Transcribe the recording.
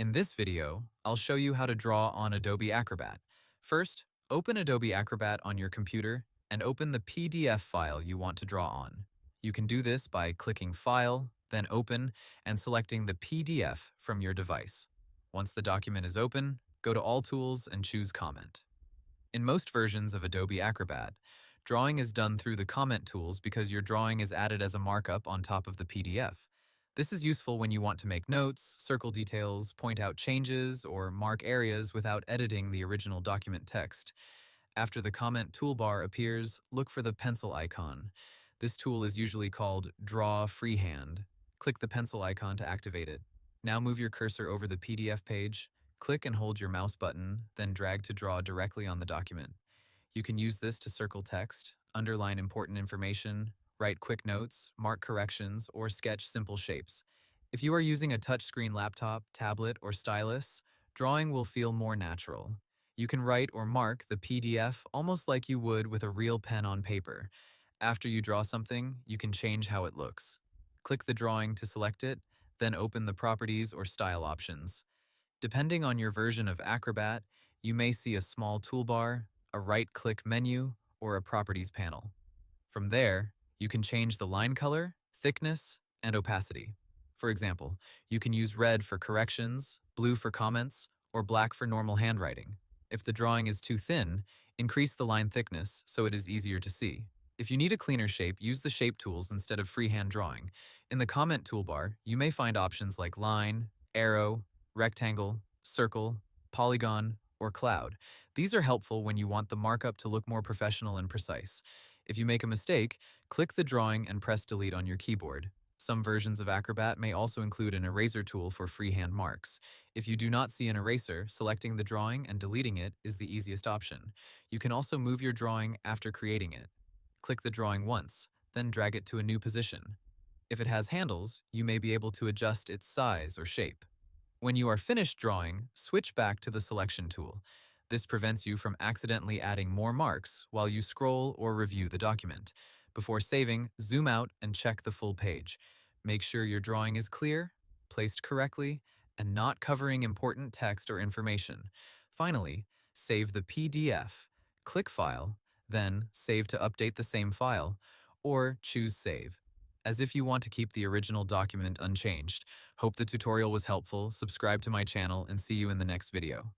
In this video, I'll show you how to draw on Adobe Acrobat. First, open Adobe Acrobat on your computer and open the PDF file you want to draw on. You can do this by clicking File, then Open, and selecting the PDF from your device. Once the document is open, go to All Tools and choose Comment. In most versions of Adobe Acrobat, drawing is done through the comment tools because your drawing is added as a markup on top of the PDF. This is useful when you want to make notes, circle details, point out changes, or mark areas without editing the original document text. After the comment toolbar appears, look for the pencil icon. This tool is usually called Draw Freehand. Click the pencil icon to activate it. Now move your cursor over the PDF page, click and hold your mouse button, then drag to draw directly on the document. You can use this to circle text, underline important information, write quick notes, mark corrections, or sketch simple shapes. If you are using a touchscreen laptop, tablet, or stylus, drawing will feel more natural. You can write or mark the PDF almost like you would with a real pen on paper. After you draw something, you can change how it looks. Click the drawing to select it, then open the Properties or Style options. Depending on your version of Acrobat, you may see a small toolbar, a right-click menu, or a Properties panel. From there, you can change the line color, thickness, and opacity. For example, you can use red for corrections, blue for comments, or black for normal handwriting. If the drawing is too thin, increase the line thickness so it is easier to see. If you need a cleaner shape, use the shape tools instead of freehand drawing. In the comment toolbar, you may find options like line, arrow, rectangle, circle, polygon, or cloud. These are helpful when you want the markup to look more professional and precise. If you make a mistake, click the drawing and press delete on your keyboard. Some versions of Acrobat may also include an eraser tool for freehand marks. If you do not see an eraser, selecting the drawing and deleting it is the easiest option. You can also move your drawing after creating it. Click the drawing once, then drag it to a new position. If it has handles, you may be able to adjust its size or shape. When you are finished drawing, switch back to the selection tool. This prevents you from accidentally adding more marks while you scroll or review the document. Before saving, zoom out and check the full page. Make sure your drawing is clear, placed correctly, and not covering important text or information. Finally, save the PDF. Click File, then Save to update the same file, or choose Save, as if you want to keep the original document unchanged. Hope the tutorial was helpful. Subscribe to my channel and see you in the next video.